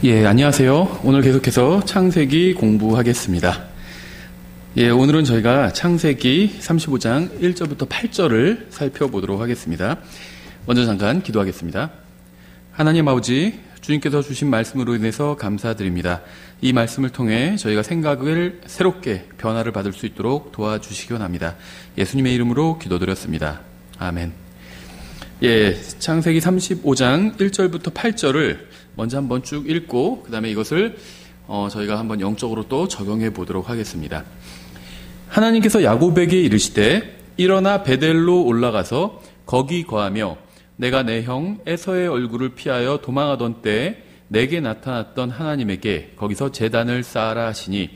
예, 안녕하세요. 오늘 계속해서 창세기 공부하겠습니다. 예, 오늘은 저희가 창세기 35장 1절부터 8절을 살펴보도록 하겠습니다. 먼저 잠깐 기도하겠습니다. 하나님 아버지, 주님께서 주신 말씀으로 인해서 감사드립니다. 이 말씀을 통해 저희가 생각을 새롭게 변화를 받을 수 있도록 도와주시기 원합니다. 예수님의 이름으로 기도드렸습니다. 아멘. 예, 창세기 35장 1절부터 8절을 먼저 한번 쭉 읽고 그 다음에 이것을 저희가 한번 영적으로 또 적용해 보도록 하겠습니다. 하나님께서 야곱에게 이르시되 일어나 베델로 올라가서 거기 거하며 내가 내 형 에서의 얼굴을 피하여 도망하던 때에 내게 나타났던 하나님에게 거기서 제단을 쌓아라 하시니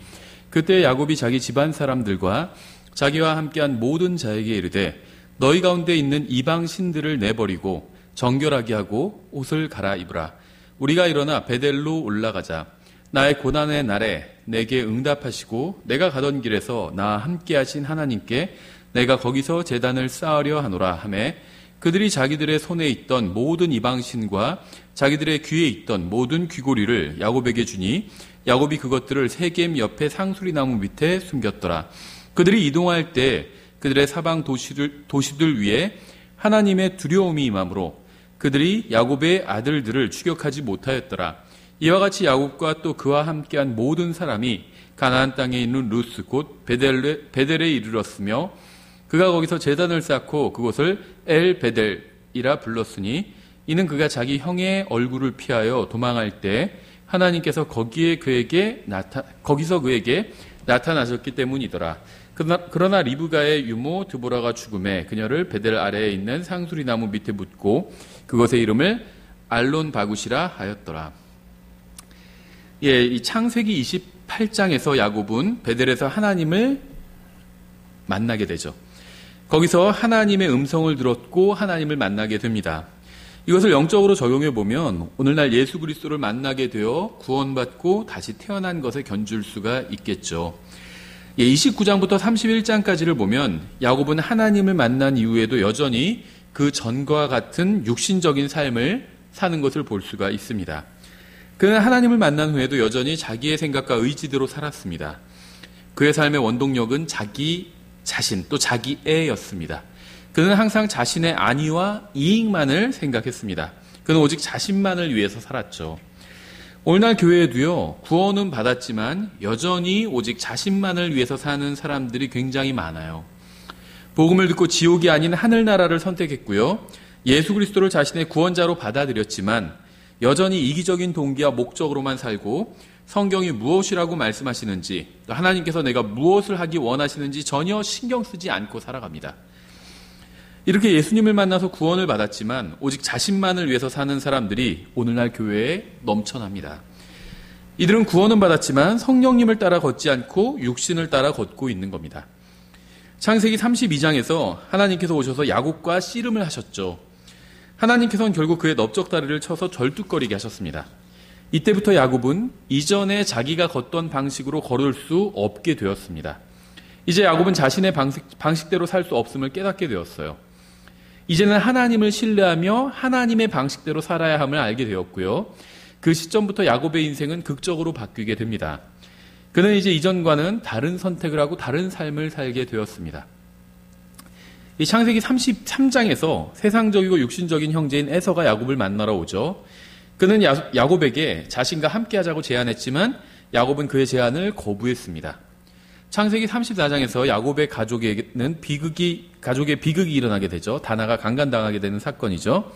그때 야곱이 자기 집안 사람들과 자기와 함께한 모든 자에게 이르되 너희 가운데 있는 이방 신들을 내버리고 정결하게 하고 옷을 갈아입으라. 우리가 일어나 베델로 올라가자. 나의 고난의 날에 내게 응답하시고 내가 가던 길에서 나와 함께 하신 하나님께 내가 거기서 제단을 쌓으려 하노라 하매 그들이 자기들의 손에 있던 모든 이방신과 자기들의 귀에 있던 모든 귀고리를 야곱에게 주니 야곱이 그것들을 세겜 옆에 상수리나무 밑에 숨겼더라. 그들이 이동할 때 그들의 사방 도시들 위에 하나님의 두려움이 임함으로 그들이 야곱의 아들들을 추격하지 못하였더라. 이와 같이 야곱과 또 그와 함께한 모든 사람이 가나안 땅에 있는 루스 곧 베델에 이르렀으며 그가 거기서 제단을 쌓고 그곳을 엘 베델이라 불렀으니 이는 그가 자기 형의 얼굴을 피하여 도망할 때 하나님께서 거기서 그에게 나타나셨기 때문이더라. 그러나 리브가의 유모 드보라가 죽음에 그녀를 베델 아래에 있는 상수리나무 밑에 묻고 그것의 이름을 알론 바굿이라 하였더라. 예, 이 창세기 28장에서 야곱은 베델에서 하나님을 만나게 되죠. 거기서 하나님의 음성을 들었고 하나님을 만나게 됩니다. 이것을 영적으로 적용해 보면 오늘날 예수 그리스도를 만나게 되어 구원받고 다시 태어난 것에 견줄 수가 있겠죠. 29장부터 31장까지를 보면 야곱은 하나님을 만난 이후에도 여전히 그 전과 같은 육신적인 삶을 사는 것을 볼 수가 있습니다. 그는 하나님을 만난 후에도 여전히 자기의 생각과 의지대로 살았습니다. 그의 삶의 원동력은 자기 자신 또 자기애였습니다. 그는 항상 자신의 안위와 이익만을 생각했습니다. 그는 오직 자신만을 위해서 살았죠. 오늘날 교회에도요, 구원은 받았지만 여전히 오직 자신만을 위해서 사는 사람들이 굉장히 많아요. 복음을 듣고 지옥이 아닌 하늘나라를 선택했고요. 예수 그리스도를 자신의 구원자로 받아들였지만 여전히 이기적인 동기와 목적으로만 살고 성경이 무엇이라고 말씀하시는지 또 하나님께서 내가 무엇을 하기 원하시는지 전혀 신경 쓰지 않고 살아갑니다. 이렇게 예수님을 만나서 구원을 받았지만 오직 자신만을 위해서 사는 사람들이 오늘날 교회에 넘쳐납니다. 이들은 구원은 받았지만 성령님을 따라 걷지 않고 육신을 따라 걷고 있는 겁니다. 창세기 32장에서 하나님께서 오셔서 야곱과 씨름을 하셨죠. 하나님께서는 결국 그의 넓적다리를 쳐서 절뚝거리게 하셨습니다. 이때부터 야곱은 이전에 자기가 걷던 방식으로 걸을 수 없게 되었습니다. 이제 야곱은 자신의 방식대로 살 수 없음을 깨닫게 되었어요. 이제는 하나님을 신뢰하며 하나님의 방식대로 살아야 함을 알게 되었고요. 그 시점부터 야곱의 인생은 극적으로 바뀌게 됩니다. 그는 이제 이전과는 다른 선택을 하고 다른 삶을 살게 되었습니다. 이 창세기 33장에서 세상적이고 육신적인 형제인 에서가 야곱을 만나러 오죠. 그는 야곱에게 자신과 함께하자고 제안했지만 야곱은 그의 제안을 거부했습니다. 창세기 34장에서 야곱의 가족의 비극이 일어나게 되죠. 다나가 강간당하게 되는 사건이죠.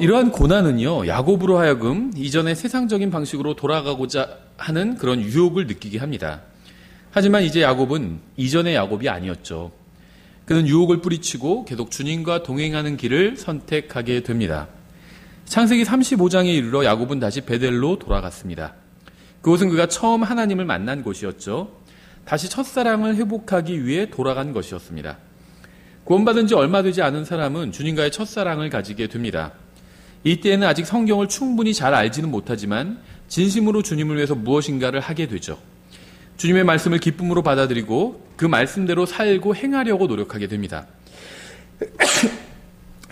이러한 고난은요, 야곱으로 하여금 이전의 세상적인 방식으로 돌아가고자 하는 그런 유혹을 느끼게 합니다. 하지만 이제 야곱은 이전의 야곱이 아니었죠. 그는 유혹을 뿌리치고 계속 주님과 동행하는 길을 선택하게 됩니다. 창세기 35장에 이르러 야곱은 다시 베델로 돌아갔습니다. 그곳은 그가 처음 하나님을 만난 곳이었죠. 다시 첫사랑을 회복하기 위해 돌아간 것이었습니다. 구원받은 지 얼마 되지 않은 사람은 주님과의 첫사랑을 가지게 됩니다. 이때에는 아직 성경을 충분히 잘 알지는 못하지만 진심으로 주님을 위해서 무엇인가를 하게 되죠. 주님의 말씀을 기쁨으로 받아들이고 그 말씀대로 살고 행하려고 노력하게 됩니다.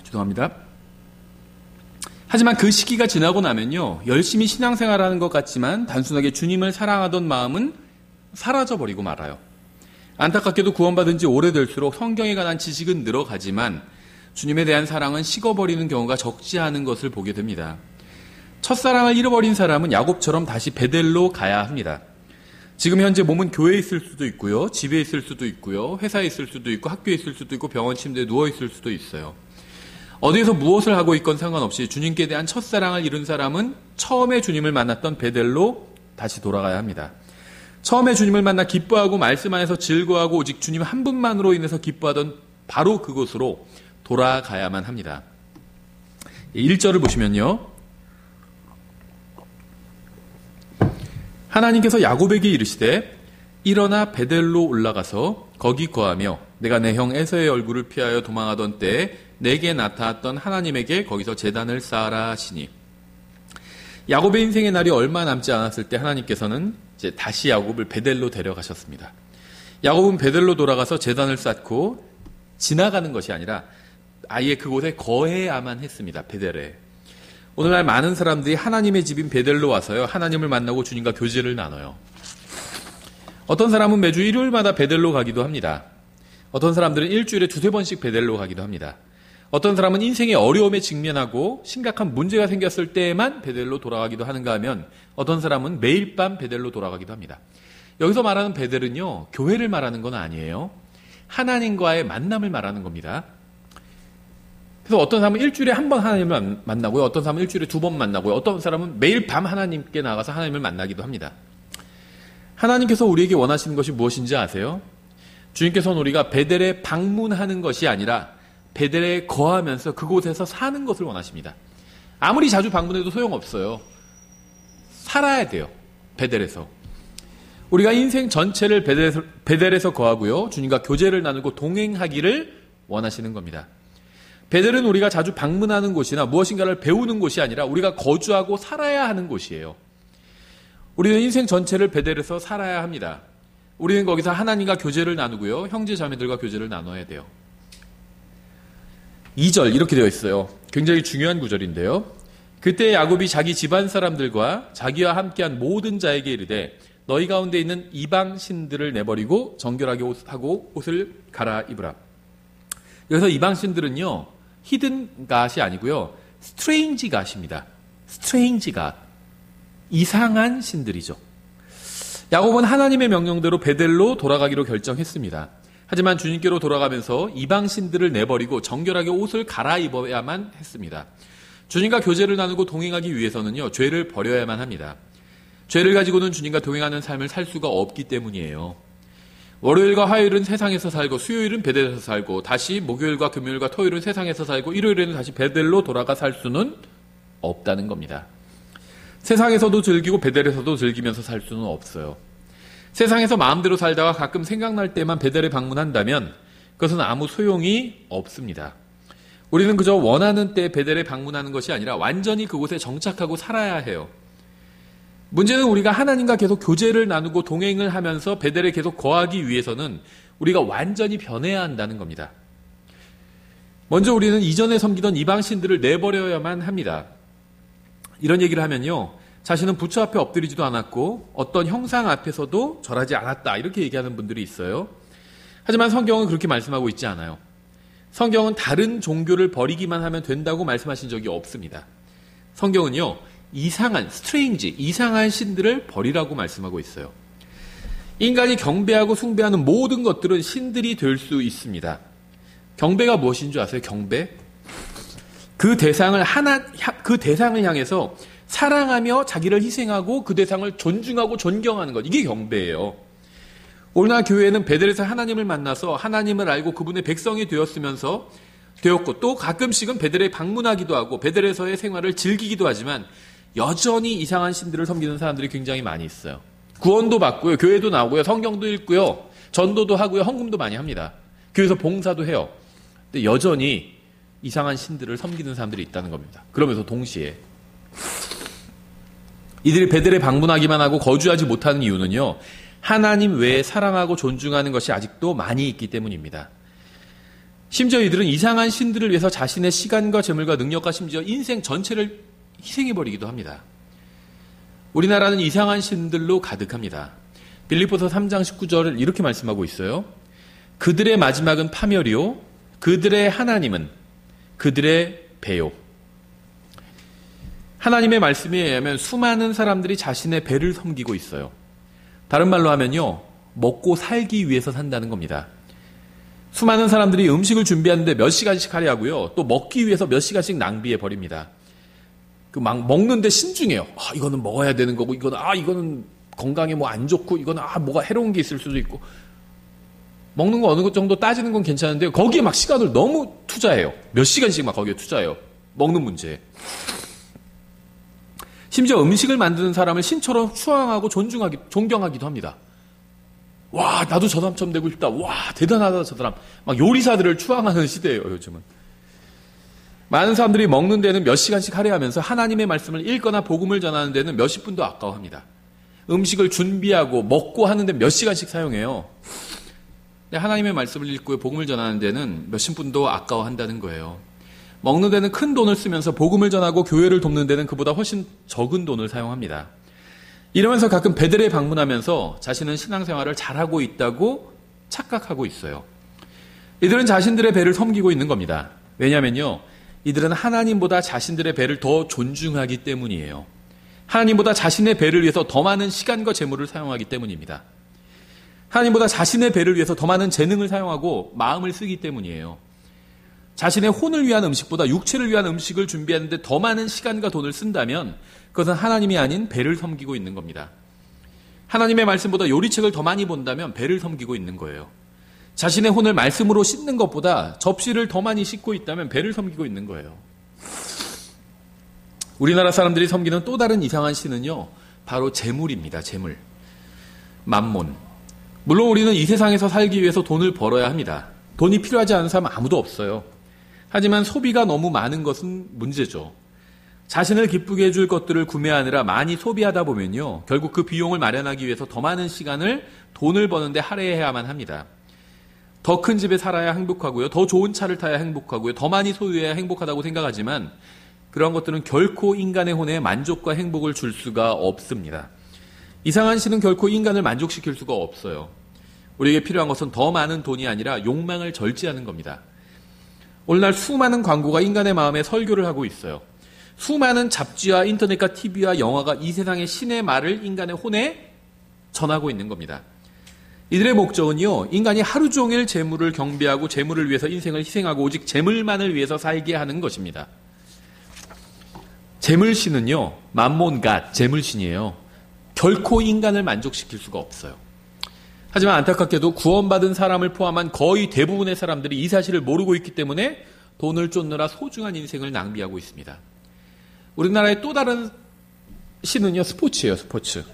죄송합니다. 하지만 그 시기가 지나고 나면요, 열심히 신앙생활하는 것 같지만 단순하게 주님을 사랑하던 마음은 사라져버리고 말아요. 안타깝게도 구원받은 지 오래될수록 성경에 관한 지식은 늘어가지만 주님에 대한 사랑은 식어버리는 경우가 적지 않은 것을 보게 됩니다. 첫사랑을 잃어버린 사람은 야곱처럼 다시 베델로 가야 합니다. 지금 현재 몸은 교회에 있을 수도 있고요, 집에 있을 수도 있고요, 회사에 있을 수도 있고, 학교에 있을 수도 있고, 병원 침대에 누워 있을 수도 있어요. 어디에서 무엇을 하고 있건 상관없이 주님께 대한 첫사랑을 잃은 사람은 처음에 주님을 만났던 베델로 다시 돌아가야 합니다. 처음에 주님을 만나 기뻐하고 말씀 안에서 즐거워하고 오직 주님 한 분만으로 인해서 기뻐하던 바로 그곳으로 돌아가야만 합니다. 1절을 보시면요, 하나님께서 야곱에게 이르시되 일어나 베델로 올라가서 거기 거하며 내가 내 형 에서의 얼굴을 피하여 도망하던 때에 내게 나타났던 하나님에게 거기서 제단을 쌓아라 하시니, 야곱의 인생의 날이 얼마 남지 않았을 때 하나님께서는 이제 다시 야곱을 베델로 데려가셨습니다. 야곱은 베델로 돌아가서 제단을 쌓고 지나가는 것이 아니라 아예 그곳에 거해야만 했습니다. 베델에. 오늘날 많은 사람들이 하나님의 집인 베델로 와서요, 하나님을 만나고 주님과 교제를 나눠요. 어떤 사람은 매주 일요일마다 베델로 가기도 합니다. 어떤 사람들은 일주일에 2-3번씩 베델로 가기도 합니다. 어떤 사람은 인생의 어려움에 직면하고 심각한 문제가 생겼을 때에만 베델로 돌아가기도 하는가 하면 어떤 사람은 매일 밤 베델로 돌아가기도 합니다. 여기서 말하는 베델은요, 교회를 말하는 건 아니에요. 하나님과의 만남을 말하는 겁니다. 그래서 어떤 사람은 일주일에 한 번 하나님을 만나고요, 어떤 사람은 일주일에 2번 만나고요, 어떤 사람은 매일 밤 하나님께 나가서 하나님을 만나기도 합니다. 하나님께서 우리에게 원하시는 것이 무엇인지 아세요? 주님께서는 우리가 베델에 방문하는 것이 아니라 베델에 거하면서 그곳에서 사는 것을 원하십니다. 아무리 자주 방문해도 소용없어요. 살아야 돼요. 베델에서. 우리가 인생 전체를 베델에서 거하고요, 주님과 교제를 나누고 동행하기를 원하시는 겁니다. 베델은 우리가 자주 방문하는 곳이나 무엇인가를 배우는 곳이 아니라 우리가 거주하고 살아야 하는 곳이에요. 우리는 인생 전체를 베델에서 살아야 합니다. 우리는 거기서 하나님과 교제를 나누고요, 형제 자매들과 교제를 나눠야 돼요. 2절 이렇게 되어 있어요. 굉장히 중요한 구절인데요. 그때 야곱이 자기 집안 사람들과 자기와 함께한 모든 자에게 이르되 너희 가운데 있는 이방 신들을 내버리고 정결하게 하고 옷을 갈아입으라. 여기서 이방 신들은요, 히든 갓이 아니고요, 스트레인지 갓입니다. 스트레인지 갓. 이상한 신들이죠. 야곱은 하나님의 명령대로 베델로 돌아가기로 결정했습니다. 하지만 주님께로 돌아가면서 이방 신들을 내버리고 정결하게 옷을 갈아입어야만 했습니다. 주님과 교제를 나누고 동행하기 위해서는요, 죄를 버려야만 합니다. 죄를 가지고는 주님과 동행하는 삶을 살 수가 없기 때문이에요. 월요일과 화요일은 세상에서 살고, 수요일은 베델에서 살고, 다시 목요일과 금요일과 토요일은 세상에서 살고, 일요일에는 다시 베델로 돌아가 살 수는 없다는 겁니다. 세상에서도 즐기고 베델에서도 즐기면서 살 수는 없어요. 세상에서 마음대로 살다가 가끔 생각날 때만 베델에 방문한다면 그것은 아무 소용이 없습니다. 우리는 그저 원하는 때 베델에 방문하는 것이 아니라 완전히 그곳에 정착하고 살아야 해요. 문제는 우리가 하나님과 계속 교제를 나누고 동행을 하면서 베델에 계속 거하기 위해서는 우리가 완전히 변해야 한다는 겁니다. 먼저 우리는 이전에 섬기던 이방신들을 내버려야만 합니다. 이런 얘기를 하면요, 자신은 부처 앞에 엎드리지도 않았고 어떤 형상 앞에서도 절하지 않았다, 이렇게 얘기하는 분들이 있어요. 하지만 성경은 그렇게 말씀하고 있지 않아요. 성경은 다른 종교를 버리기만 하면 된다고 말씀하신 적이 없습니다. 성경은요, 이상한 신들을 버리라고 말씀하고 있어요. 인간이 경배하고 숭배하는 모든 것들은 신들이 될 수 있습니다. 경배가 무엇인 줄 아세요? 경배? 그 대상을 향해서 사랑하며 자기를 희생하고 그 대상을 존중하고 존경하는 것, 이게 경배예요. 오늘날 교회는 베델에서 하나님을 만나서 하나님을 알고 그분의 백성이 되었고, 또 가끔씩은 베델에 방문하기도 하고 베델에서의 생활을 즐기기도 하지만 여전히 이상한 신들을 섬기는 사람들이 굉장히 많이 있어요. 구원도 받고요, 교회도 나오고요, 성경도 읽고요, 전도도 하고요, 헌금도 많이 합니다. 교회에서 봉사도 해요. 근데 여전히 이상한 신들을 섬기는 사람들이 있다는 겁니다. 그러면서 동시에 이들이 베델에 방문하기만 하고 거주하지 못하는 이유는요, 하나님 외에 사랑하고 존중하는 것이 아직도 많이 있기 때문입니다. 심지어 이들은 이상한 신들을 위해서 자신의 시간과 재물과 능력과 심지어 인생 전체를 희생해버리기도 합니다. 우리나라는 이상한 신들로 가득합니다. 빌립보서 3장 19절을 이렇게 말씀하고 있어요. 그들의 마지막은 파멸이요 그들의 하나님은 그들의 배요. 하나님의 말씀에 의하면 수많은 사람들이 자신의 배를 섬기고 있어요. 다른 말로 하면요, 먹고 살기 위해서 산다는 겁니다. 수많은 사람들이 음식을 준비하는데 몇 시간씩 하려고요, 또 먹기 위해서 몇 시간씩 낭비해 버립니다. 막 먹는데 신중해요. 이거는 먹어야 되는 거고, 이거는 건강에 뭐 안 좋고, 이거는 뭐가 해로운 게 있을 수도 있고. 먹는 거 어느 것 정도 따지는 건 괜찮은데 거기에 막 시간을 너무 투자해요. 몇 시간씩 막 거기에 투자해요. 먹는 문제. 심지어 음식을 만드는 사람을 신처럼 추앙하고 존경하기도 합니다. 와, 나도 저 사람처럼 되고 싶다. 와, 대단하다 저 사람. 막 요리사들을 추앙하는 시대예요, 요즘은. 많은 사람들이 먹는 데는 몇 시간씩 할애하면서 하나님의 말씀을 읽거나 복음을 전하는 데는 몇십 분도 아까워합니다. 음식을 준비하고 먹고 하는데 몇 시간씩 사용해요. 근데 하나님의 말씀을 읽고 복음을 전하는 데는 몇십 분도 아까워한다는 거예요. 먹는 데는 큰 돈을 쓰면서 복음을 전하고 교회를 돕는 데는 그보다 훨씬 적은 돈을 사용합니다. 이러면서 가끔 베들에 방문하면서 자신은 신앙생활을 잘하고 있다고 착각하고 있어요. 이들은 자신들의 배를 섬기고 있는 겁니다. 왜냐하면요, 이들은 하나님보다 자신들의 배를 더 존중하기 때문이에요. 하나님보다 자신의 배를 위해서 더 많은 시간과 재물을 사용하기 때문입니다. 하나님보다 자신의 배를 위해서 더 많은 재능을 사용하고 마음을 쓰기 때문이에요. 자신의 혼을 위한 음식보다 육체를 위한 음식을 준비하는데 더 많은 시간과 돈을 쓴다면 그것은 하나님이 아닌 배를 섬기고 있는 겁니다. 하나님의 말씀보다 요리책을 더 많이 본다면 배를 섬기고 있는 거예요. 자신의 혼을 말씀으로 씻는 것보다 접시를 더 많이 씻고 있다면 배를 섬기고 있는 거예요. 우리나라 사람들이 섬기는 또 다른 이상한 신은요, 바로 재물입니다. 재물. 맘몬. 물론 우리는 이 세상에서 살기 위해서 돈을 벌어야 합니다. 돈이 필요하지 않은 사람 아무도 없어요. 하지만 소비가 너무 많은 것은 문제죠. 자신을 기쁘게 해줄 것들을 구매하느라 많이 소비하다 보면요, 결국 그 비용을 마련하기 위해서 더 많은 시간을 돈을 버는데 할애해야만 합니다. 더 큰 집에 살아야 행복하고요, 더 좋은 차를 타야 행복하고요, 더 많이 소유해야 행복하다고 생각하지만 그런 것들은 결코 인간의 혼에 만족과 행복을 줄 수가 없습니다. 이상한 신은 결코 인간을 만족시킬 수가 없어요. 우리에게 필요한 것은 더 많은 돈이 아니라 욕망을 절제하는 겁니다. 오늘날 수많은 광고가 인간의 마음에 설교를 하고 있어요. 수많은 잡지와 인터넷과 TV와 영화가 이 세상의 신의 말을 인간의 혼에 전하고 있는 겁니다. 이들의 목적은요, 인간이 하루 종일 재물을 경배하고 재물을 위해서 인생을 희생하고 오직 재물만을 위해서 살게 하는 것입니다. 재물신은요, 맘몬갓, 재물신이에요. 결코 인간을 만족시킬 수가 없어요. 하지만 안타깝게도 구원받은 사람을 포함한 거의 대부분의 사람들이 이 사실을 모르고 있기 때문에 돈을 쫓느라 소중한 인생을 낭비하고 있습니다. 우리나라의 또 다른 신은요, 스포츠예요, 스포츠.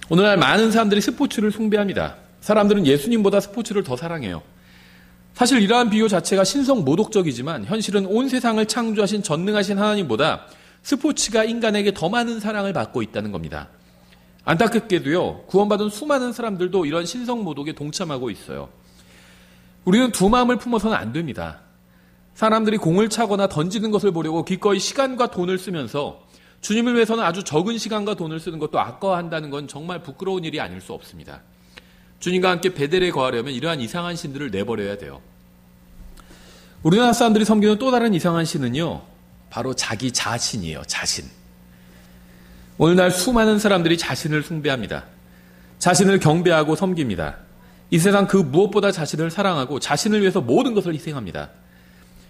오늘날 많은 사람들이 스포츠를 숭배합니다. 사람들은 예수님보다 스포츠를 더 사랑해요. 사실 이러한 비유 자체가 신성 모독적이지만 현실은 온 세상을 창조하신 전능하신 하나님보다 스포츠가 인간에게 더 많은 사랑을 받고 있다는 겁니다. 안타깝게도요, 구원받은 수많은 사람들도 이런 신성 모독에 동참하고 있어요. 우리는 두 마음을 품어서는 안 됩니다. 사람들이 공을 차거나 던지는 것을 보려고 기꺼이 시간과 돈을 쓰면서 주님을 위해서는 아주 적은 시간과 돈을 쓰는 것도 아까워한다는 건 정말 부끄러운 일이 아닐 수 없습니다. 주님과 함께 베델에 거하려면 이러한 이상한 신들을 내버려야 돼요. 우리나라 사람들이 섬기는 또 다른 이상한 신은요, 바로 자기 자신이에요. 자신. 오늘날 수많은 사람들이 자신을 숭배합니다. 자신을 경배하고 섬깁니다. 이 세상 그 무엇보다 자신을 사랑하고 자신을 위해서 모든 것을 희생합니다.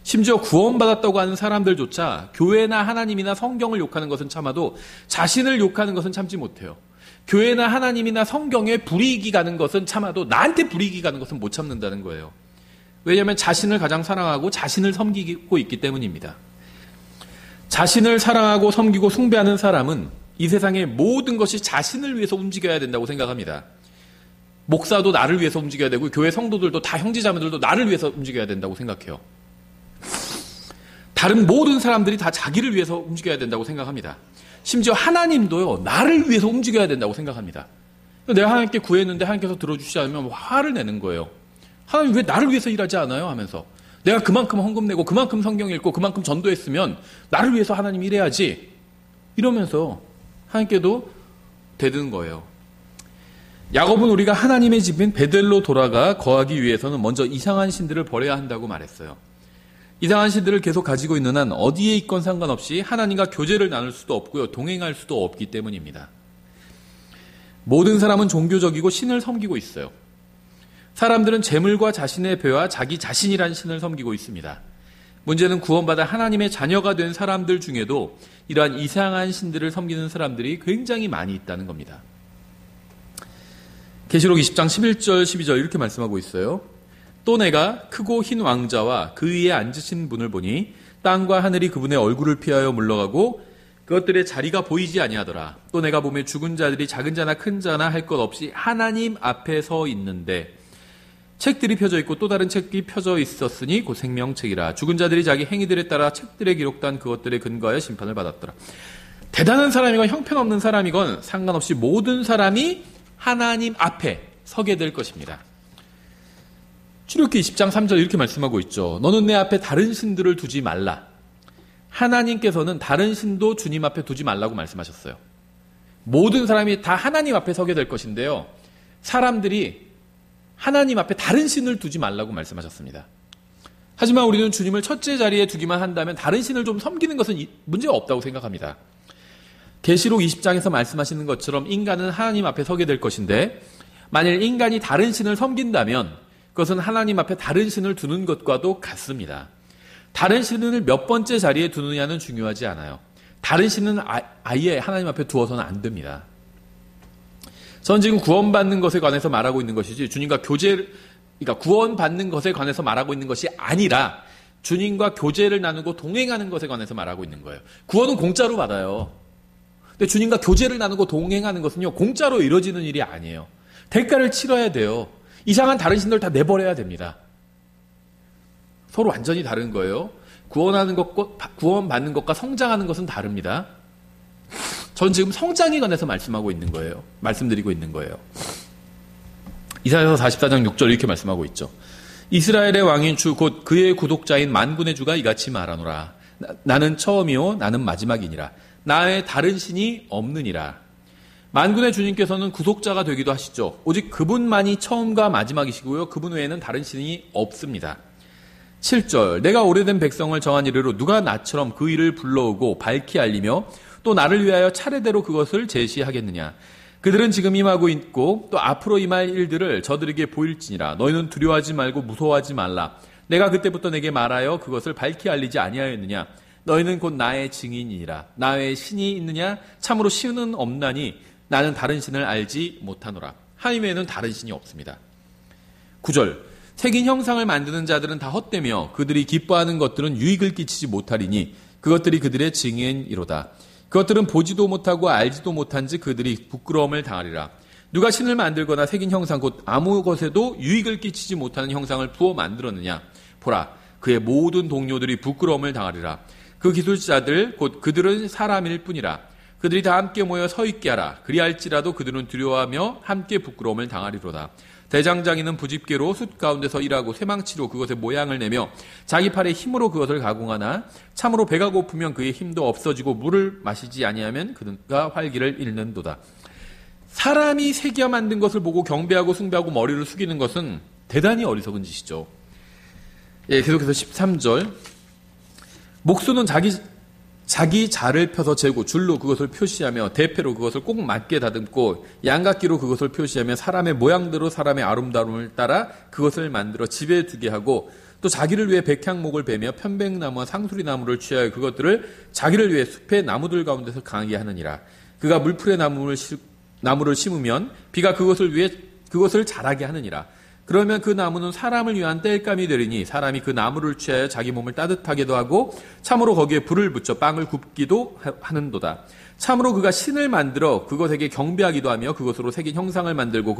심지어 구원받았다고 하는 사람들조차 교회나 하나님이나 성경을 욕하는 것은 참아도 자신을 욕하는 것은 참지 못해요. 교회나 하나님이나 성경에 불이익이 가는 것은 참아도 나한테 불이익이 가는 것은 못 참는다는 거예요. 왜냐하면 자신을 가장 사랑하고 자신을 섬기고 있기 때문입니다. 자신을 사랑하고 섬기고 숭배하는 사람은 이 세상의 모든 것이 자신을 위해서 움직여야 된다고 생각합니다. 목사도 나를 위해서 움직여야 되고 교회 성도들도 다 형제자매들도 나를 위해서 움직여야 된다고 생각해요. 다른 모든 사람들이 다 자기를 위해서 움직여야 된다고 생각합니다. 심지어 하나님도요, 나를 위해서 움직여야 된다고 생각합니다. 내가 하나님께 구했는데 하나님께서 들어주시지 않으면 화를 내는 거예요. 하나님 왜 나를 위해서 일하지 않아요? 하면서 내가 그만큼 헌금 내고 그만큼 성경 읽고 그만큼 전도했으면 나를 위해서 하나님이 일해야지. 이러면서 하나님께도 대드는 거예요. 야곱은 우리가 하나님의 집인 베델로 돌아가 거하기 위해서는 먼저 이상한 신들을 버려야 한다고 말했어요. 이상한 신들을 계속 가지고 있는 한 어디에 있건 상관없이 하나님과 교제를 나눌 수도 없고요. 동행할 수도 없기 때문입니다. 모든 사람은 종교적이고 신을 섬기고 있어요. 사람들은 재물과 자신의 배와 자기 자신이란 신을 섬기고 있습니다. 문제는 구원받아 하나님의 자녀가 된 사람들 중에도 이러한 이상한 신들을 섬기는 사람들이 굉장히 많이 있다는 겁니다. 계시록 20장 11절 12절 이렇게 말씀하고 있어요. 또 내가 크고 흰 왕자와 그 위에 앉으신 분을 보니 땅과 하늘이 그분의 얼굴을 피하여 물러가고 그것들의 자리가 보이지 아니하더라. 또 내가 보며 죽은 자들이 작은 자나 큰 자나 할 것 없이 하나님 앞에 서 있는데 책들이 펴져 있고 또 다른 책이 펴져 있었으니 곧 생명책이라. 죽은 자들이 자기 행위들에 따라 책들에 기록된 그것들에 근거하여 심판을 받았더라. 대단한 사람이건 형편없는 사람이건 상관없이 모든 사람이 하나님 앞에 서게 될 것입니다. 출애굽기 20장 3절 이렇게 말씀하고 있죠. 너는 내 앞에 다른 신들을 두지 말라. 하나님께서는 다른 신도 주님 앞에 두지 말라고 말씀하셨어요. 모든 사람이 다 하나님 앞에 서게 될 것인데요. 사람들이 하나님 앞에 다른 신을 두지 말라고 말씀하셨습니다. 하지만 우리는 주님을 첫째 자리에 두기만 한다면 다른 신을 좀 섬기는 것은 문제가 없다고 생각합니다. 계시록 20장에서 말씀하시는 것처럼 인간은 하나님 앞에 서게 될 것인데 만일 인간이 다른 신을 섬긴다면 그것은 하나님 앞에 다른 신을 두는 것과도 같습니다. 다른 신을 몇 번째 자리에 두느냐는 중요하지 않아요. 다른 신은 아예 하나님 앞에 두어서는 안 됩니다. 저는 지금 구원받는 것에 관해서 말하고 있는 것이지 주님과 그러니까 구원받는 것에 관해서 말하고 있는 것이 아니라 주님과 교제를 나누고 동행하는 것에 관해서 말하고 있는 거예요. 구원은 공짜로 받아요. 근데 주님과 교제를 나누고 동행하는 것은요, 공짜로 이루어지는 일이 아니에요. 대가를 치러야 돼요. 이상한 다른 신들 다 내버려야 됩니다. 서로 완전히 다른 거예요. 구원받는 것과 성장하는 것은 다릅니다. 전 지금 성장에 관해서 말씀드리고 있는 거예요. 이사야서 44장 6절 이렇게 말씀하고 있죠. 이스라엘의 왕인 주 곧 그의 구독자인 만군의 주가 이같이 말하노라. 나는 처음이요 나는 마지막이니라. 나 외에 다른 신이 없느니라. 만군의 주님께서는 구속자가 되기도 하시죠. 오직 그분만이 처음과 마지막이시고요. 그분 외에는 다른 신이 없습니다. 7절 내가 오래된 백성을 정한 이래로 누가 나처럼 그 일을 불러오고 밝히 알리며 또 나를 위하여 차례대로 그것을 제시하겠느냐. 그들은 지금 임하고 있고 또 앞으로 임할 일들을 저들에게 보일지니라. 너희는 두려워하지 말고 무서워하지 말라. 내가 그때부터 내게 말하여 그것을 밝히 알리지 아니하였느냐. 너희는 곧 나의 증인이니라. 나 외에 신이 있느냐? 참으로 신은 없나니 나는 다른 신을 알지 못하노라. 하나님 외에는 다른 신이 없습니다. 9절 새긴 형상을 만드는 자들은 다 헛되며 그들이 기뻐하는 것들은 유익을 끼치지 못하리니 그것들이 그들의 증인이로다. 그것들은 보지도 못하고 알지도 못한지 그들이 부끄러움을 당하리라. 누가 신을 만들거나 새긴 형상 곧 아무 것에도 유익을 끼치지 못하는 형상을 부어 만들었느냐. 보라 그의 모든 동료들이 부끄러움을 당하리라. 그 기술자들 곧 그들은 사람일 뿐이라. 그들이 다 함께 모여 서 있게 하라. 그리할지라도 그들은 두려워하며 함께 부끄러움을 당하리로다. 대장장이는 부집개로 숯 가운데서 일하고 쇠망치로 그것의 모양을 내며 자기 팔의 힘으로 그것을 가공하나 참으로 배가 고프면 그의 힘도 없어지고 물을 마시지 아니하면 그가 활기를 잃는도다. 사람이 새겨 만든 것을 보고 경배하고 숭배하고 머리를 숙이는 것은 대단히 어리석은 짓이죠. 계속해서 13절 목수는 자기 자를 펴서 재고 줄로 그것을 표시하며 대패로 그것을 꼭 맞게 다듬고 양각기로 그것을 표시하며 사람의 모양대로 사람의 아름다움을 따라 그것을 만들어 집에 두게 하고 또 자기를 위해 백향목을 베며 편백나무와 상수리나무를 취하여 그것들을 자기를 위해 숲의 나무들 가운데서 강하게 하느니라. 그가 물풀의 나무를 심으면 비가 그것을 자라게 하느니라. 그러면 그 나무는 사람을 위한 땔감이 되리니 사람이 그 나무를 취하여 자기 몸을 따뜻하게도 하고 참으로 거기에 불을 붙여 빵을 굽기도 하는도다. 참으로 그가 신을 만들어 그것에게 경배하기도 하며 그것으로 새긴 형상을 만들고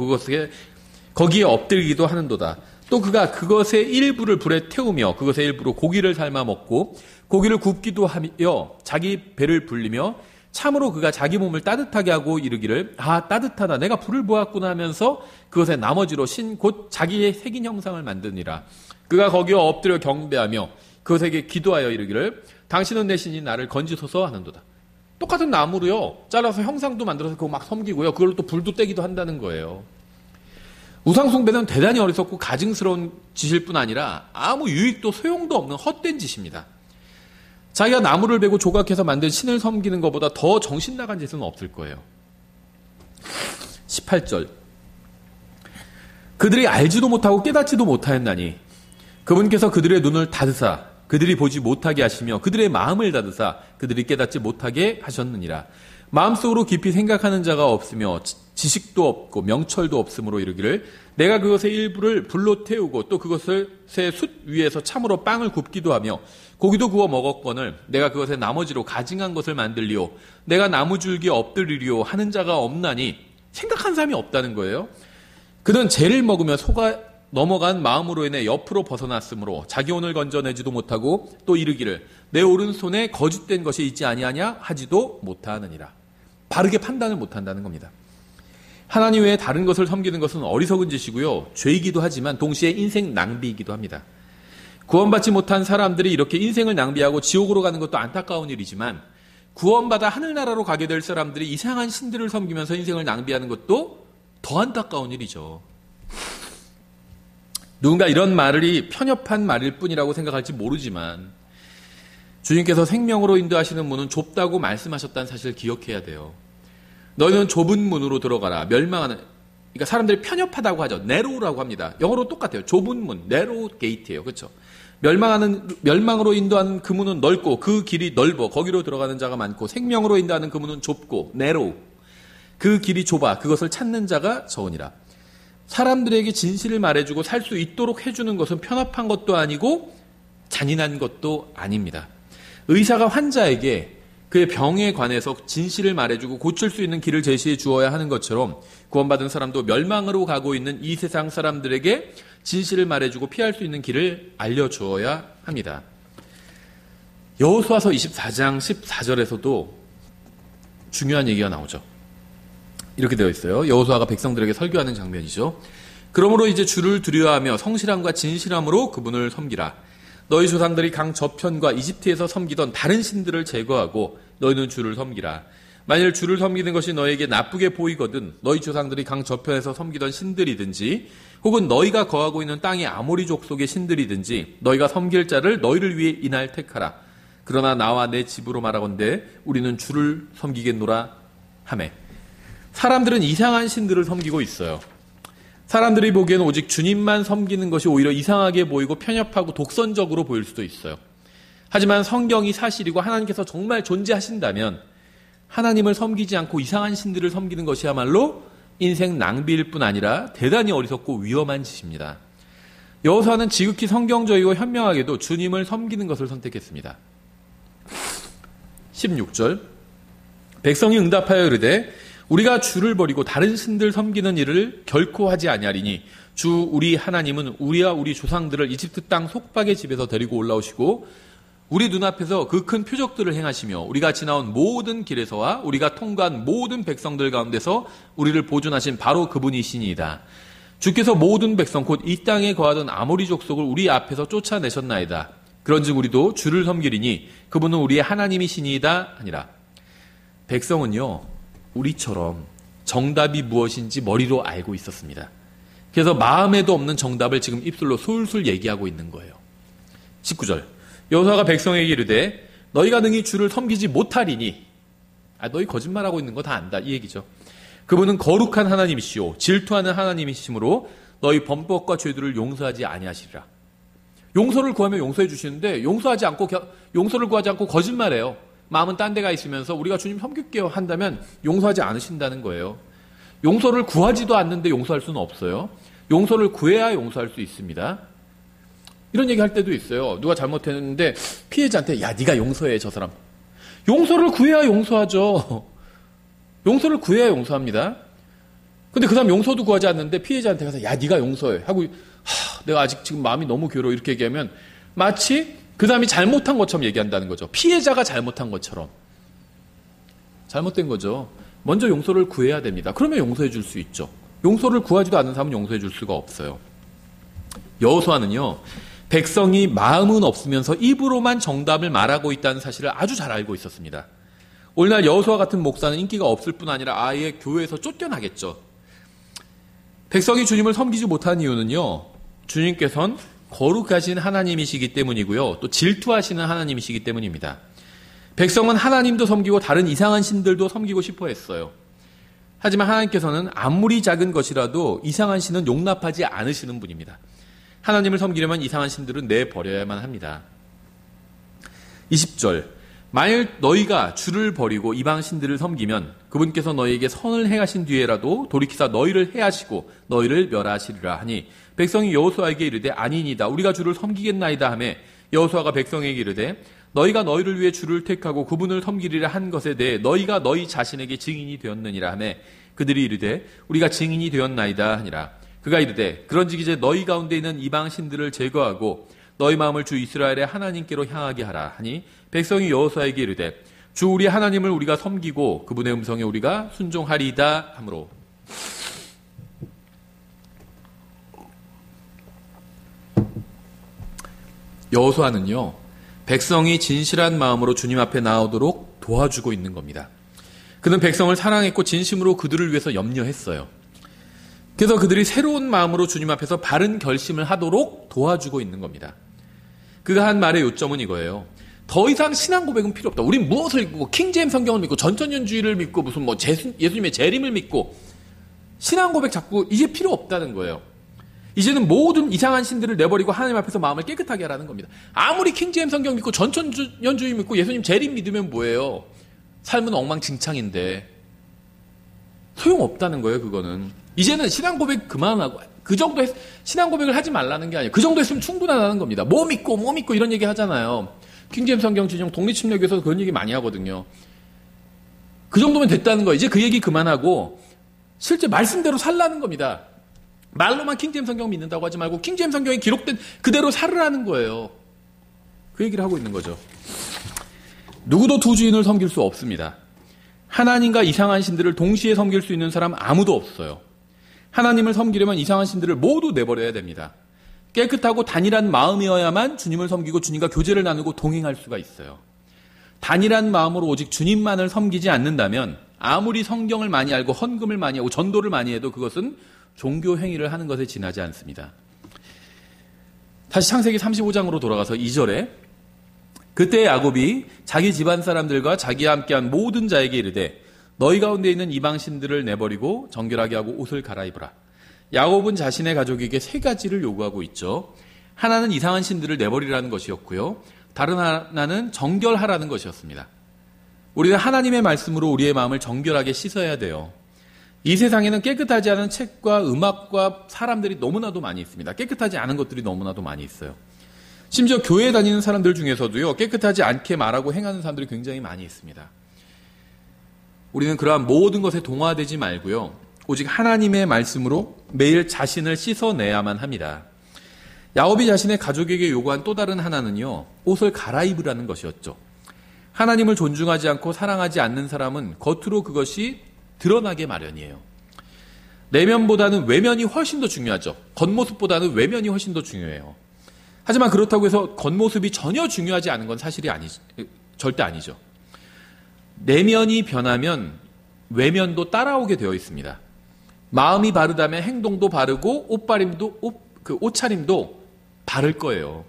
거기에 엎드리기도 하는도다. 또 그가 그것의 일부를 불에 태우며 그것의 일부로 고기를 삶아 먹고 고기를 굽기도 하며 자기 배를 불리며 참으로 그가 자기 몸을 따뜻하게 하고 이르기를 따뜻하다 내가 불을 보았구나 하면서 그것의 나머지로 신 곧 자기의 새긴 형상을 만드니라. 그가 거기에 엎드려 경배하며 그것에게 기도하여 이르기를 당신은 내 신이 나를 건지소서 하는도다. 똑같은 나무로요. 잘라서 형상도 만들어서 그거 막 섬기고요. 그걸로 또 불도 떼기도 한다는 거예요. 우상숭배는 대단히 어리석고 가증스러운 짓일 뿐 아니라 아무 유익도 소용도 없는 헛된 짓입니다. 자기가 나무를 베고 조각해서 만든 신을 섬기는 것보다 더 정신 나간 짓은 없을 거예요. 18절. 그들이 알지도 못하고 깨닫지도 못하였나니 그분께서 그들의 눈을 닫으사 그들이 보지 못하게 하시며 그들의 마음을 닫으사 그들이 깨닫지 못하게 하셨느니라. 마음속으로 깊이 생각하는 자가 없으며 지식도 없고 명철도 없으므로 이르기를 내가 그것의 일부를 불로 태우고 또 그것을 새 숯 위에서 참으로 빵을 굽기도 하며 고기도 구워 먹었거늘 내가 그것의 나머지로 가증한 것을 만들리오 내가 나무줄기에 엎드리리오 하는 자가 없나니 생각한 사람이 없다는 거예요. 그는 죄를 먹으며 속아 넘어간 마음으로 인해 옆으로 벗어났으므로 자기 혼을 건져내지도 못하고 또 이르기를 내 오른손에 거짓된 것이 있지 아니하냐 하지도 못하느니라. 바르게 판단을 못한다는 겁니다. 하나님 외에 다른 것을 섬기는 것은 어리석은 짓이고요. 죄이기도 하지만 동시에 인생 낭비이기도 합니다. 구원받지 못한 사람들이 이렇게 인생을 낭비하고 지옥으로 가는 것도 안타까운 일이지만 구원받아 하늘나라로 가게 될 사람들이 이상한 신들을 섬기면서 인생을 낭비하는 것도 더 안타까운 일이죠. 누군가 이런 말이 편협한 말일 뿐이라고 생각할지 모르지만 주님께서 생명으로 인도하시는 문은 좁다고 말씀하셨다는 사실을 기억해야 돼요. 너희는 좁은 문으로 들어가라. 멸망하는, 그러니까 사람들이 편협하다고 하죠. 네로우라고 합니다. 영어로 똑같아요. 좁은 문, 네로우 게이트예요. 그렇죠? 멸망으로 인도하는 그 문은 넓고 그 길이 넓어 거기로 들어가는 자가 많고 생명으로 인도하는 그 문은 좁고 네로우 그 길이 좁아 그것을 찾는 자가 적으니라. 사람들에게 진실을 말해주고 살 수 있도록 해주는 것은 편협한 것도 아니고 잔인한 것도 아닙니다. 의사가 환자에게 그의 병에 관해서 진실을 말해주고 고칠 수 있는 길을 제시해 주어야 하는 것처럼 구원받은 사람도 멸망으로 가고 있는 이 세상 사람들에게 진실을 말해주고 피할 수 있는 길을 알려주어야 합니다. 여호수아서 24장 14절에서도 중요한 얘기가 나오죠. 이렇게 되어 있어요. 여호수아가 백성들에게 설교하는 장면이죠. 그러므로 이제 주를 두려워하며 성실함과 진실함으로 그분을 섬기라. 너희 조상들이 강 저편과 이집트에서 섬기던 다른 신들을 제거하고 너희는 주를 섬기라. 만일 주를 섬기는 것이 너에게 나쁘게 보이거든 너희 조상들이 강 저편에서 섬기던 신들이든지 혹은 너희가 거하고 있는 땅의 아모리 족속의 신들이든지 너희가 섬길 자를 너희를 위해 이날 택하라. 그러나 나와 내 집으로 말하건대 우리는 주를 섬기겠노라 하매. 사람들은 이상한 신들을 섬기고 있어요. 사람들이 보기에는 오직 주님만 섬기는 것이 오히려 이상하게 보이고 편협하고 독선적으로 보일 수도 있어요. 하지만 성경이 사실이고 하나님께서 정말 존재하신다면 하나님을 섬기지 않고 이상한 신들을 섬기는 것이야말로 인생 낭비일 뿐 아니라 대단히 어리석고 위험한 짓입니다. 여호수아는 지극히 성경적이고 현명하게도 주님을 섬기는 것을 선택했습니다. 16절 백성이 응답하여 이르되 우리가 주를 버리고 다른 신들 섬기는 일을 결코 하지 아니하리니 주 우리 하나님은 우리와 우리 조상들을 이집트 땅 속박의 집에서 데리고 올라오시고 우리 눈앞에서 그 큰 표적들을 행하시며 우리가 지나온 모든 길에서와 우리가 통과한 모든 백성들 가운데서 우리를 보존하신 바로 그분이시니이다. 주께서 모든 백성 곧 이 땅에 거하던 아모리 족속을 우리 앞에서 쫓아내셨나이다. 그런즉 우리도 주를 섬기리니 그분은 우리의 하나님이시니이다 하니라. 백성은요 우리처럼 정답이 무엇인지 머리로 알고 있었습니다. 그래서 마음에도 없는 정답을 지금 입술로 술술 얘기하고 있는 거예요. 19절 여호수아가 백성에게 이르되 너희가 능히 주를 섬기지 못하리니 너희 거짓말하고 있는 거 다 안다 이 얘기죠. 그분은 거룩한 하나님이시오 질투하는 하나님이시므로 너희 범법과 죄들을 용서하지 아니하시리라. 용서를 구하면 용서해 주시는데 용서를 구하지 않고 거짓말해요. 마음은 딴 데가 있으면서 우리가 주님 섬길게요 한다면 용서하지 않으신다는 거예요. 용서를 구하지도 않는데 용서할 수는 없어요. 용서를 구해야 용서할 수 있습니다. 이런 얘기 할 때도 있어요. 누가 잘못했는데 피해자한테 야 네가 용서해 저 사람. 용서를 구해야 용서하죠. 용서를 구해야 용서합니다. 근데 그 사람 용서도 구하지 않는데 피해자한테 가서 야 네가 용서해 하고 내가 아직 지금 마음이 너무 괴로워 이렇게 얘기하면 마치 그 사람이 잘못한 것처럼 얘기한다는 거죠. 피해자가 잘못한 것처럼. 잘못된 거죠. 먼저 용서를 구해야 됩니다. 그러면 용서해 줄 수 있죠. 용서를 구하지도 않는 사람은 용서해 줄 수가 없어요. 여호수아는요. 백성이 마음은 없으면서 입으로만 정답을 말하고 있다는 사실을 아주 잘 알고 있었습니다. 오늘날 여호수아 같은 목사는 인기가 없을 뿐 아니라 아예 교회에서 쫓겨나겠죠. 백성이 주님을 섬기지 못한 이유는요, 주님께서는 거룩하신 하나님이시기 때문이고요, 또 질투하시는 하나님이시기 때문입니다. 백성은 하나님도 섬기고 다른 이상한 신들도 섬기고 싶어 했어요. 하지만 하나님께서는 아무리 작은 것이라도 이상한 신은 용납하지 않으시는 분입니다. 하나님을 섬기려면 이상한 신들은 내버려야만 합니다. 20절, 만일 너희가 주를 버리고 이방 신들을 섬기면 그분께서 너희에게 선을 행하신 뒤에라도 돌이키사 너희를 해하시고 너희를 멸하시리라 하니 백성이 여호수아에게 이르되 아니니이다 우리가 주를 섬기겠나이다 하매 여호수아가 백성에게 이르되 너희가 너희를 위해 주를 택하고 그분을 섬기리라 한 것에 대해 너희가 너희 자신에게 증인이 되었느니라 하매 그들이 이르되 우리가 증인이 되었나이다 하니라. 그가 이르되 그런즉 이제 너희 가운데 있는 이방 신들을 제거하고 너희 마음을 주 이스라엘의 하나님께로 향하게 하라 하니 백성이 여호수아에게 이르되 주 우리 하나님을 우리가 섬기고 그분의 음성에 우리가 순종하리이다 하므로. 여호수아는요, 백성이 진실한 마음으로 주님 앞에 나오도록 도와주고 있는 겁니다. 그는 백성을 사랑했고 진심으로 그들을 위해서 염려했어요. 그래서 그들이 새로운 마음으로 주님 앞에서 바른 결심을 하도록 도와주고 있는 겁니다. 그가 한 말의 요점은 이거예요. 더 이상 신앙 고백은 필요 없다. 우린 무엇을 믿고 킹제임스 성경을 믿고 전천년주의를 믿고 무슨 뭐 예수님의 재림을 믿고 신앙 고백 자꾸 이제 필요 없다는 거예요. 이제는 모든 이상한 신들을 내버리고 하나님 앞에서 마음을 깨끗하게 하라는 겁니다. 아무리 킹제임스 성경 믿고 전천년주의 믿고 예수님 재림 믿으면 뭐예요? 삶은 엉망진창인데 소용없다는 거예요. 그거는 이제는 신앙 고백 그만하고 그 정도 신앙 고백을 하지 말라는 게 아니에요. 그 정도 했으면 충분하다는 겁니다. 뭐 믿고 이런 얘기 하잖아요. 킹제임스 성경 지정 독립침략에서 그런 얘기 많이 하거든요. 그 정도면 됐다는 거예요. 이제 그 얘기 그만하고 실제 말씀대로 살라는 겁니다. 말로만 킹제임스 성경 믿는다고 하지 말고 킹제임스 성경에 기록된 그대로 살으라는 거예요. 그 얘기를 하고 있는 거죠. 누구도 두 주인을 섬길 수 없습니다. 하나님과 이상한 신들을 동시에 섬길 수 있는 사람 아무도 없어요. 하나님을 섬기려면 이상한 신들을 모두 내버려야 됩니다. 깨끗하고 단일한 마음이어야만 주님을 섬기고 주님과 교제를 나누고 동행할 수가 있어요. 단일한 마음으로 오직 주님만을 섬기지 않는다면 아무리 성경을 많이 알고 헌금을 많이 하고 전도를 많이 해도 그것은 종교 행위를 하는 것에 지나지 않습니다. 다시 창세기 35장으로 돌아가서 2절에 그때 야곱이 자기 집안 사람들과 자기와 함께한 모든 자에게 이르되 너희 가운데 있는 이방 신들을 내버리고 정결하게 하고 옷을 갈아입으라. 야곱은 자신의 가족에게 세 가지를 요구하고 있죠. 하나는 이상한 신들을 내버리라는 것이었고요. 다른 하나는 정결하라는 것이었습니다. 우리는 하나님의 말씀으로 우리의 마음을 정결하게 씻어야 돼요. 이 세상에는 깨끗하지 않은 책과 음악과 사람들이 너무나도 많이 있습니다. 깨끗하지 않은 것들이 너무나도 많이 있어요. 심지어 교회에 다니는 사람들 중에서도요, 깨끗하지 않게 말하고 행하는 사람들이 굉장히 많이 있습니다. 우리는 그러한 모든 것에 동화되지 말고요, 오직 하나님의 말씀으로 매일 자신을 씻어내야만 합니다. 야곱이 자신의 가족에게 요구한 또 다른 하나는요, 옷을 갈아입으라는 것이었죠. 하나님을 존중하지 않고 사랑하지 않는 사람은 겉으로 그것이 드러나게 마련이에요. 내면보다는 외면이 훨씬 더 중요하죠. 겉모습보다는 외면이 훨씬 더 중요해요. 하지만 그렇다고 해서 겉모습이 전혀 중요하지 않은 건 사실이 절대 아니죠. 내면이 변하면 외면도 따라오게 되어 있습니다. 마음이 바르다면 행동도 바르고 옷차림도 바를 거예요.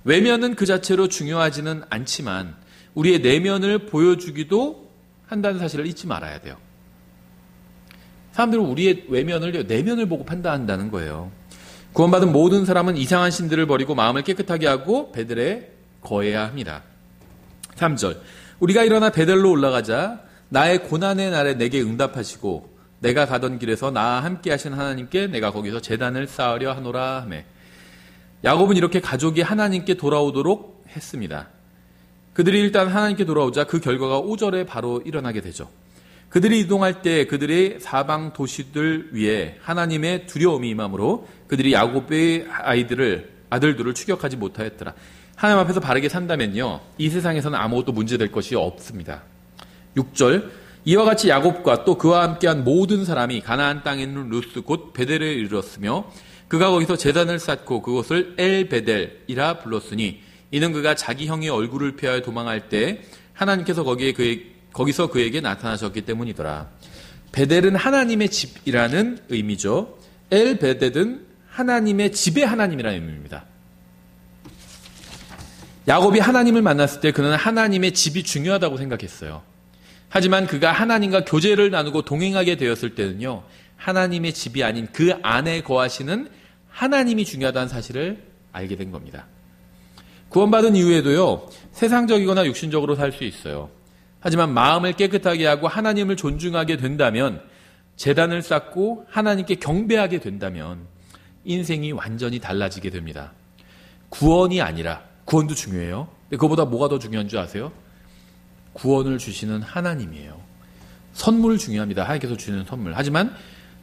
외면은 그 자체로 중요하지는 않지만 우리의 내면을 보여주기도 한다는 사실을 잊지 말아야 돼요. 사람들은 우리의 내면을 보고 판단한다는 거예요. 구원받은 모든 사람은 이상한 신들을 버리고 마음을 깨끗하게 하고 베델에 거해야 합니다. 3절, 우리가 일어나 베델로 올라가자 나의 고난의 날에 내게 응답하시고 내가 가던 길에서 나와 함께 하신 하나님께 내가 거기서 제단을 쌓으려 하노라 하매. 야곱은 이렇게 가족이 하나님께 돌아오도록 했습니다. 그들이 일단 하나님께 돌아오자 그 결과가 5절에 바로 일어나게 되죠. 그들이 이동할 때 그들의 사방 도시들 위에 하나님의 두려움이 임함으로 그들이 야곱의 아들들을 추격하지 못하였더라. 하나님 앞에서 바르게 산다면요, 이 세상에서는 아무것도 문제될 것이 없습니다. 6절, 이와 같이 야곱과 또 그와 함께한 모든 사람이 가나안 땅에 있는 루스 곧 베델에 이르렀으며 그가 거기서 제단을 쌓고 그곳을 엘베델이라 불렀으니 이는 그가 자기 형의 얼굴을 피하여 도망할 때 하나님께서 거기서 그에게 나타나셨기 때문이더라. 베델은 하나님의 집이라는 의미죠. 엘베델은 하나님의 집의 하나님이라는 의미입니다. 야곱이 하나님을 만났을 때 그는 하나님의 집이 중요하다고 생각했어요. 하지만 그가 하나님과 교제를 나누고 동행하게 되었을 때는요, 하나님의 집이 아닌 그 안에 거하시는 하나님이 중요하다는 사실을 알게 된 겁니다. 구원받은 이후에도요, 세상적이거나 육신적으로 살 수 있어요. 하지만 마음을 깨끗하게 하고 하나님을 존중하게 된다면, 제단을 쌓고 하나님께 경배하게 된다면 인생이 완전히 달라지게 됩니다. 구원이 아니라, 구원도 중요해요. 근데 그거보다 뭐가 더 중요한 줄 아세요? 구원을 주시는 하나님이에요. 선물 중요합니다. 하나님께서 주시는 선물. 하지만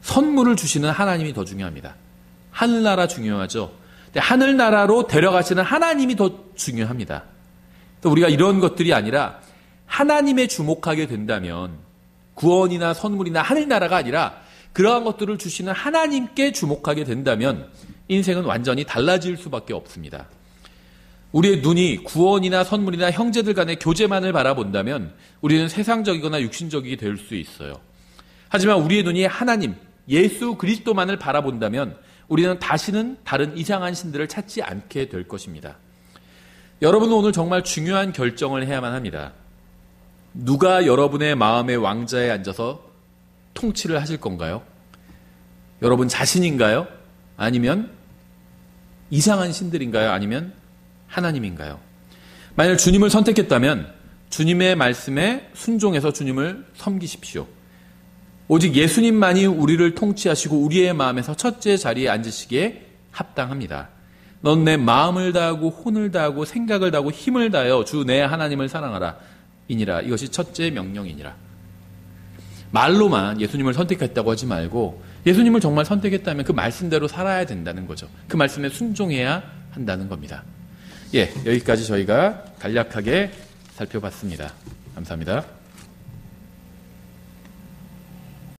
선물을 주시는 하나님이 더 중요합니다. 하늘나라 중요하죠. 근데 하늘나라로 데려가시는 하나님이 더 중요합니다. 또 우리가 이런 것들이 아니라 하나님에 주목하게 된다면 구원이나 선물이나 하늘나라가 아니라 그러한 것들을 주시는 하나님께 주목하게 된다면 인생은 완전히 달라질 수밖에 없습니다. 우리의 눈이 구원이나 선물이나 형제들 간의 교제만을 바라본다면 우리는 세상적이거나 육신적이게 될 수 있어요. 하지만 우리의 눈이 하나님, 예수 그리스도만을 바라본다면 우리는 다시는 다른 이상한 신들을 찾지 않게 될 것입니다. 여러분은 오늘 정말 중요한 결정을 해야만 합니다. 누가 여러분의 마음의 왕자에 앉아서 통치를 하실 건가요? 여러분 자신인가요? 아니면 이상한 신들인가요? 아니면 하나님인가요? 만약 주님을 선택했다면 주님의 말씀에 순종해서 주님을 섬기십시오. 오직 예수님만이 우리를 통치하시고 우리의 마음에서 첫째 자리에 앉으시기에 합당합니다. 넌 내 마음을 다하고 혼을 다하고 생각을 다하고 힘을 다하여 주 내 하나님을 사랑하라 이니라. 이것이 첫째 명령이니라. 말로만 예수님을 선택했다고 하지 말고 예수님을 정말 선택했다면 그 말씀대로 살아야 된다는 거죠. 그 말씀에 순종해야 한다는 겁니다. 여기까지 저희가 간략하게 살펴봤습니다. 감사합니다.